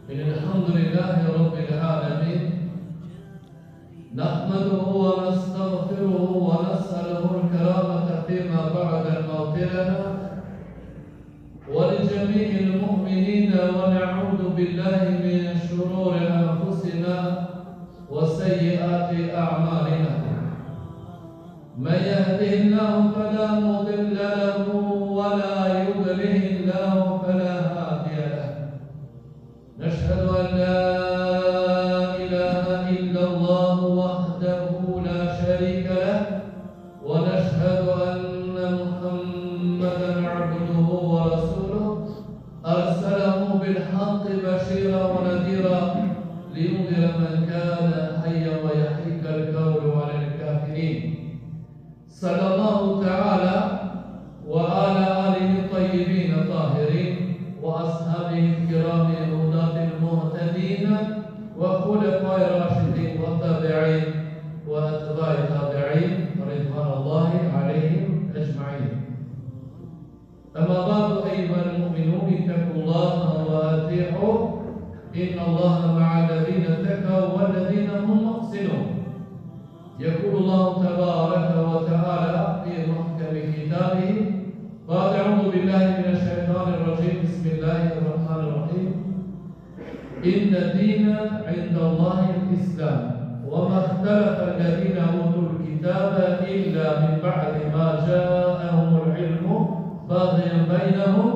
الحمد لله رب العالمين نحمده ونستغفره ونسأله الكرامة فيما بعد الموت لنا ولجميع المؤمنين ونعوذ بالله من شرور أنفسنا وسيئات أعمالنا من يهده الله فلا مضل له ولا يضلل الله فلا هادي له نشهد أن لا إله إلا الله وحده لا شريك له ونشهد أن محمدا عبده ورسوله أرسله بالحق بشيرا ونذيرا لينذر من كان حيا ويحيق القول على الكافرين صلى الله تعالى وعلى آله الطيبين الطاهرين وأصحابه الكرام الهداة المهتدين وخلفاء الراشدين والتابعين وأتباع التابعين رضوان الله عليهم أجمعين. أما بعد أيها المؤمنون اتقوا الله وأطيعوه إن الله مع الذين اتقوا والذين هم محسنون. يقول الله تبارك وتعالى في محكم كتابه بعد أعوذ بالله من الشيطان الرجيم بسم الله الرحمن الرحيم إن الدين عند الله الإسلام وما اختلف الذين أوتوا الكتاب إلا من بعد ما جاءهم العلم بغيا بينهم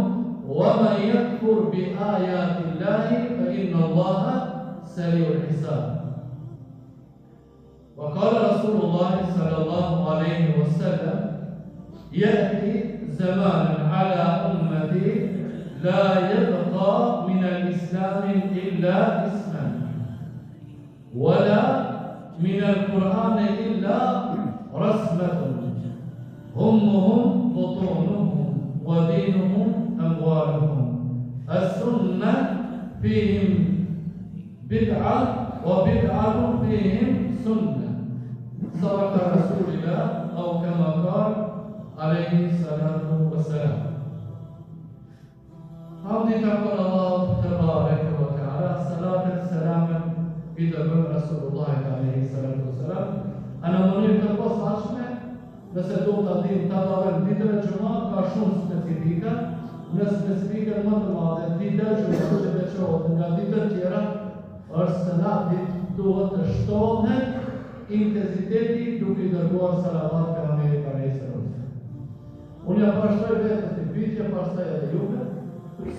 ومن يكفر بآيات الله فإن الله سريع الحساب. وقال رسول الله صلى الله عليه وسلم يأتي زمان على أمتي لا يبقى من الإسلام إلا اسما ولا من القرآن إلا رسمة همهم بطونهم ودينهم أموالهم السنة فيهم بدعة وبدعة فيهم سنة صدق رسول الله أو كما قال عليه الصلاة والسلام. حمدي تقول الله تبارك وتعالى صلاة سلاما بدبر رسول الله عليه الصلاة والسلام. أنا منير تقول صاشمة nëse do të dim të adavën ditër e gjuma ka shumë specifika, në specifikën më të madhe ditër e gjuma që veçohet nga ditër tjera është se na ditë duhet të shtohet intensiteti duke i dërguar salavat për Amerikë a.s. Unë ja pashtoj vetës të pyetje, pastaj edhe juve,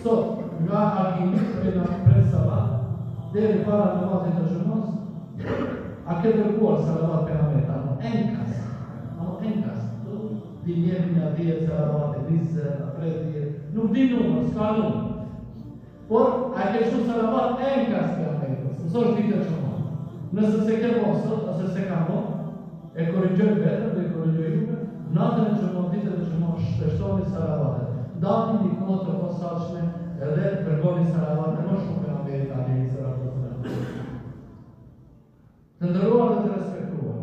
sot nga hakimit për nga prej salat, deri para namazit të gjumës, a ke dërguar salavat për Amerikë, enkas, di njemi nga 10 salavat, 20, 30, nuk di numër, s'ka numër. Por, a ke shumë salavat enkas për Amerikës, nësë është ditë e shumë. Nëse se ke mosët, ose se ka mo, e korrigjoj vetëm dhe i korrigjoj juve, natën e shumë, ditën e shumë, shpeshtoni salavatet. Dani një kohë të posaçme edhe përgoni salavatet më shumë për Amerikë a.s. Të ndëruar dhe të respektuar.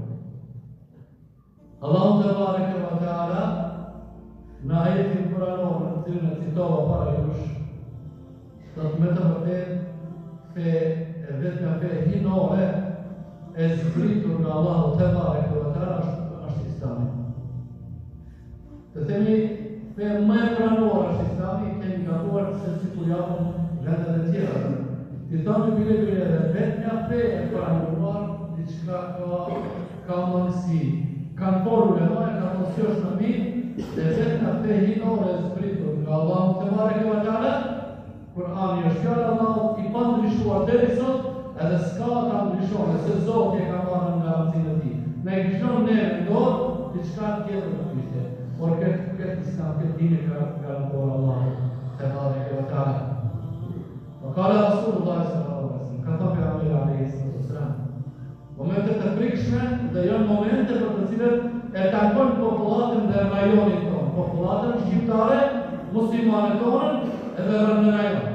Allahu te bareke ve teala në ajetin kuranor në cilën e citova para jush, do të me të vërtet fe e vetëmja fe hinore e zbritur nga Allahu te bareke ve teala është Islami. Të themi fe më e pranuar është Islami, kemi gabuar se si kur japën vendet e tjera. Ti thonë bile dhe vetëmja fe e pranuar diçka ka mënësi. Kanë porur e dojë, kanë nësiosh në mirë, dhe vetë në te hinore e zbritur nga Allahu te bareke ve teala, Kur'ani është fjallë Allahu i pa ndryshuar deri sot, edhe s'ka ta ndryshon, se Zoti e ka marrë nga rëndësinë e tij. Ne e kishon ne në dorë, diçka tjetër në kishte. Por këtë Islam, këtë dini ka garantuar Allahu te bareke ve teala. Wa qala Rasulullah sallallahu alaihi wasallam, ka thënë pejgamberi alayhi wasallam, momente të frikshme dhe janë momente për të cilët e takojnë popullatën dhe rajonin tonë, popullatën shqiptare, muslimane tonën edhe rënë në rajon.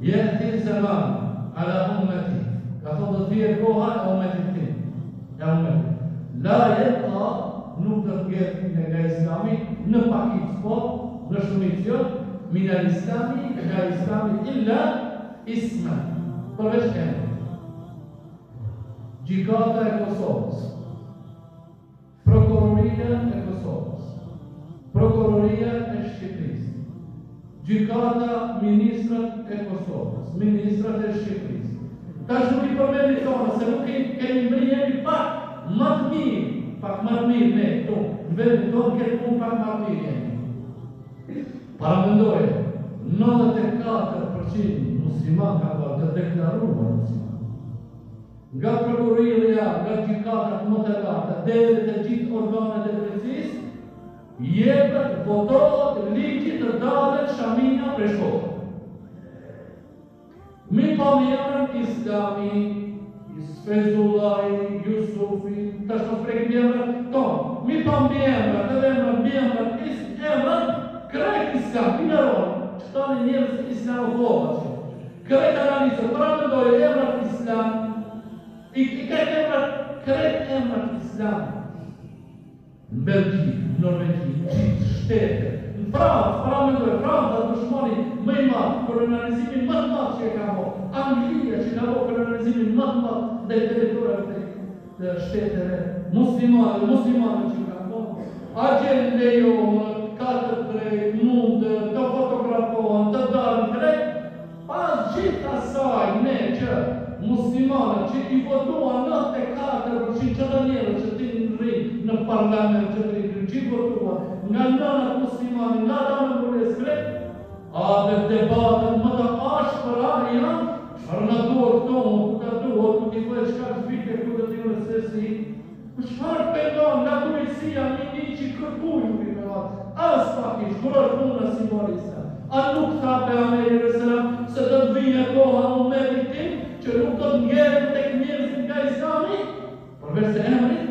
Jehti zaman ala ummeti, ka thonë të tje koha e ummetit tim, la jeta nuk të tjetë nga Islami në pakit, po në shumicion, min al-Islami nga Islami illa isme, përveç emri. Gjykata e Kosovës, Prokuroria e Kosovës, Prokuroria e Shqipërisë, Gjykata Ministrat e Kosovës, Ministrat e Shqipërisë. Tash nuk i përmendi tonë, se nuk kemi mrijemi pak më të mirë, pak më të mirë ne këtu, në vendin tonë këtë punë pak më të mirë jemi. Paramendoj, 94% musliman ka të deklaruar musliman. Nga prokuroria, nga gjykatat më të larta, deri te gjithë organet e drejtësisë, jepet, votohet ligji të dalet Shamina prej shkollës. Mi pa me emrën Islami, Fezulaj, Jusufi, tash mos prekim emrën tonë. Mi pa me emrën, edhe emrën, krejt Islam, pineron, që tani njerëz islamofobë që. Krejt analizë, paramendoj emrën Islam, I krejt emrat Islam në Belgjik, në Norvegji, në gjithë shtete, në Francë, paramendoj, Franca dushmani më I madh, kolonializimin më të madh që e ka bërë, Anglia që ka bërë kolonializimin më të madh ndaj territoreve të shteteve muslimane që ka bërë. A gjen lejohen, ka të drejt, mund të fotografohen, të dalën drejt, pas gjithë asaj ne që muslimanët që I votuan 94% që të njerëz që ti rrinë në parlament që të rrinë që I votuan nga nënat muslimanë, nga danë mbulesë krejt, a dhe debatën më të ashpëra janë, çfarë na duhet këto, ku ka duhet, ku t'i bëhet çka zbite, ku do t'i nëse si, çfarë pendon nga drejtësia mini që kërkuju as pakish, kur është puna simboliste. A nuk tha pejgamberi se do të vijë koha në momentin tim që nuk do të ngjerën tek njerëzit nga Islami, përveç se emrit,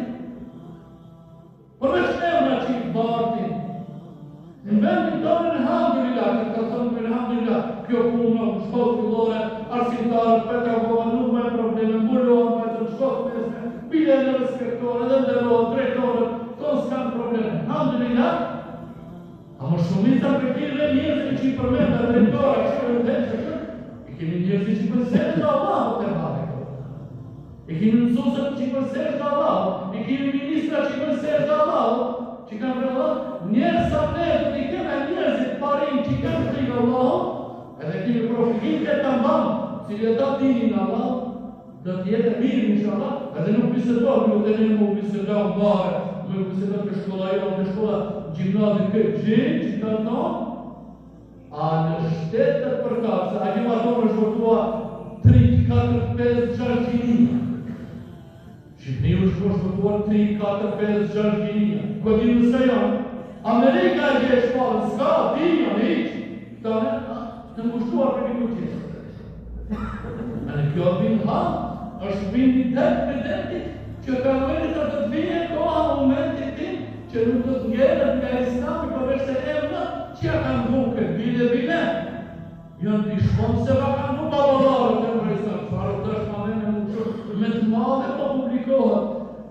përveç emrat që I bartin. Në vendin tonë alhamdulillah, që ka thënë alhamdulillah, kjo punë në shkollë fillore, arsimtarët, pedagogët nuk me probleme, mbulohen me të shkollë mesme, bile në respektore, dhe nderohet, drejtorët, tonë s'kan probleme. Alhamdulillah, a më shumica për tjere njerëzit që I përmenda drejtora që në dhejtë I kemi njerëzit që përsesh në Allah të hale këto. I kemi nëzusët që përsesh në Allah, I kemi ministra që përsesh në Allah, që kanë rrëllat, njerëz sa ne do t'i keme njerëzit parim që kanë frikë Allah, edhe kemi profitin të të mbanë, cilë da dinin Allah, do t'jetë mirë inshallah, edhe nuk bisedoj, ju të një mu bisedoj në bare, më bisedoj të shkolla jo, të shkolla gjimnazit këtë gjinë që të tonë, a në shtetë të përkasë, a një maton është votua 3, 4, 5, 6 gjinia. Shqipni është votua 3, 4, 5, 6 gjinia. Këtë nëse janë, Amerika e gjesh palë, s'ka, dinja, në iqë. Këtane, të ngushtuar për një qësë. Në kjo vinë hanë, është vinë një detë për detit, që ka mëritë të të vijë koha momentit tim, që nuk të të ngjerët nga Islami përveç se emna që ja kanë duke, bile, janë t'i shkonë se va kanë du babalarët e më Islam, farë të është me të madhe po publikohet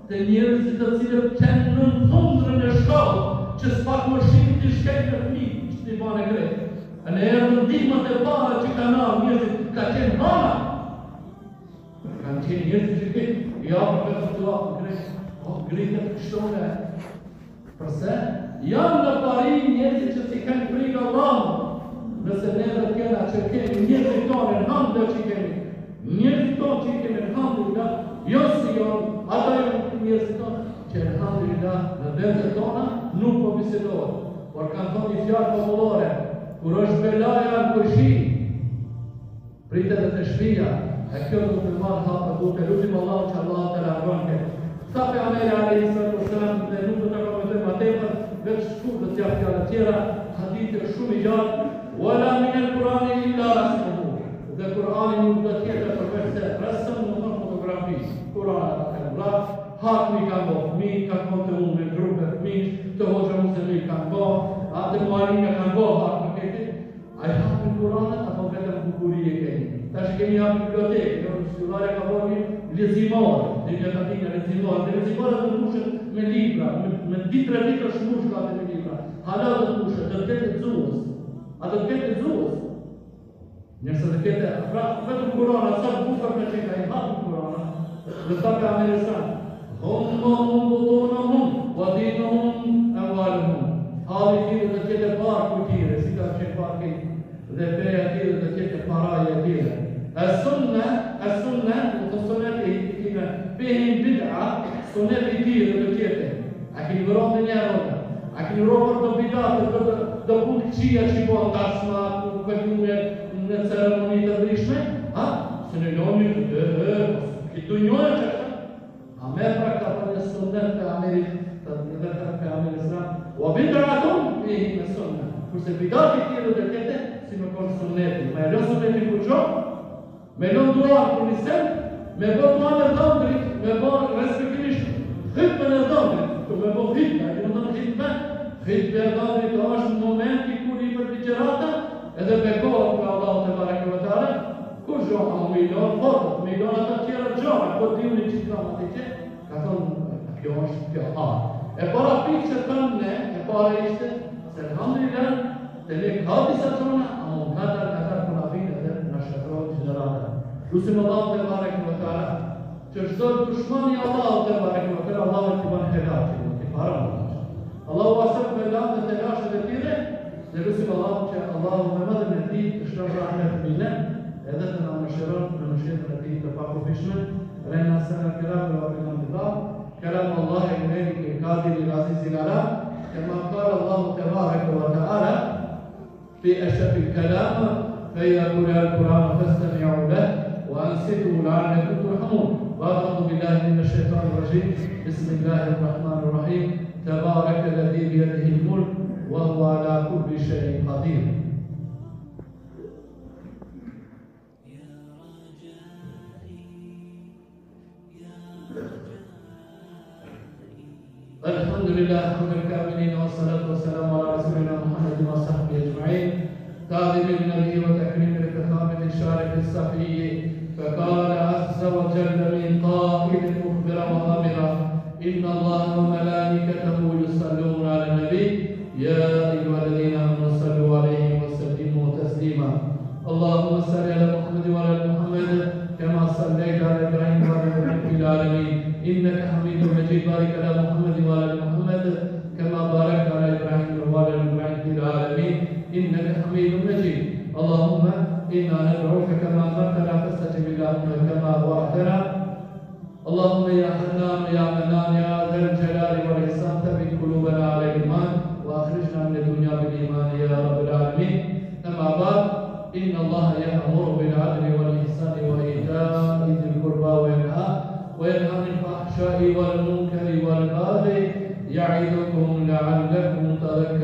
të njerëzit të cilët qenë në thundrën e shkollë, që s'pak më shimë t'i shkejt në fmi, që t'i bane grejtë. E në erë në ndihmët e para që kanë arë njerëzit, ka qenë hana. Kanë qenë njerëzit që këtë, ja për të duatë grejtë, grejtët kështone. Përse? Janë në pari njerëzit që si kanë frikë Allahut. Nëse ne dhe kena që kemi njerëzit tonë në handë që kemi, njerëzit tonë që kemi në handë, jo si jonë, ata jo njerëzit tonë, që në handë në vendët tona nuk po bisedohet. Por kanë thonë një fjarë popullore, kur është belaja në kërshi, pritet dhe të shpia, e kjo du të marë hapë duke, lutim Allah që Allah të largon këtë. Tha pe Ameri a.s. dhe nuk të komentojmë ma tepër, veç shkur dhe tja fjallë tjera, hadithë shumë I gjatë, wala min al-Qurani illa rasmuhu. Dhe Kurani nuk do tjetë përveç se rasëm në thonë fotografi. Kurani ka në bla, hakmi ka bo fmi, ka konë të unë me grupe fmish, të hoxha muslimi ka bo, atë muarina ka bo hakmi këtë. A I hakmi Kurani, apo vetëm bukuri e keni. Ta që kemi hakmi bibliotekë, në shqyllare ka bo një lezimore, dhe një katina lezimore, dhe lezimore të pushet me libra, me ditra shmushka me libra. Hala të pushet, dhe të të zuës. A do të ketë zuës. Nëse të kete, pra vetëm Kurana, sa bukër me qika I hapë Kurana, dhe ta për Amerisan, hum butonahum, wa dinuhum amwaluhum. Hali tire dhe qete parku tire, si ka qenë parki, dhe feja tire dhe qete paraja tire. As-sunna, u të sunneti tire, fihim bid'a, sunneti tire dhe qete. A kini vëron dhe njerëve, a kini ropër të bidatë, të punë këqia që po ndasma, këllune, në ceremoni të ndryshme, se në loni këtë njojë që është. A me pra ka për një sunnet për Amerikë, të nëzërë për Amerikë, o bidratun për I me sunnet. Kurse bidati tjere dhe tjete, si me konë sunneti. Me lën sunneti ku qo, me lën duar për një sen, me bërë duar në dhëndrit, me bërë respektivisht hitme në dhëndrit, me bërë hitme, e në dhëndrit hitme, hitme e dhëndrit është në momenti kur I për ligjerata, edhe bekohet për Allah të barek e vëtare, kur gjoha milion ata tjera gjoha, po diuni që kam ati që, ka thonë, kjo është kjo arë. E para pikë që thëmë ne, e para ishte, se alhamdulillah, të ne ka disa qona, a më katar për avinë edhe në shkatrojnë generata. Lusim Allah të barek e vëtare, që shdo dushmani Allah të barek e vëtare, Allah të banë helati, të para më të Allahu asëm për lanë të telashe dhe tire, dhe lusim Allah që Allahu me madhe me ti të shkërë rahmet mine, edhe të në mëshiron në mëshirën e ti të pakufishme, rejna sënë kelam dhe wabinan billah, kelam Allah e Melik e Qadir i Aziz i Ala, kema kare Allahu tebarek wa ta'ala, fi eshef il kelam, fejda kure al-Quran, festami'u leh, wa ansitu la'annekum turhamun. Ba'adu billahi min ash-shaytan ar-rajim, bismillahirrahmanirrahim, تبارك الذي بيده الملك وهو على كل شيء قدير. الحمد لله حمد الكاملين والصلاة والسلام على رسولنا محمد وصحبه أجمعين. تعظيم النبي وتكريم الفخامة الشارف الصفي، فقال عز وجل من قائل مخبرا وآمرا إن الله وملائكته يصلون على النبي يا أيها الذين آمنوا صلوا عليه وسلموا تسليما. اللهم صل على محمد وعلى آل محمد كما صليت على إبراهيم وعلى آل إبراهيم في العالمين إنك حميد مجيد. بارك على محمد وعلى آل محمد كما باركت على إبراهيم وعلى آل إبراهيم في العالمين إنك حميد مجيد. اللهم إنا ندعوك كما أمرتنا فاستجب لنا كما وعدتنا. اللهم يا حنان يا منان يا ذا الجلال والإحسان ثبت قلوبنا على الإيمان وأخرجنا من الدنيا بالإيمان يا رب العالمين. أما بعد إن الله يأمر بالعدل والإحسان وإيتاء ذي القربى وينهى عن الفحشاء والمنكر والبغي يعظكم لعلكم تذكرون.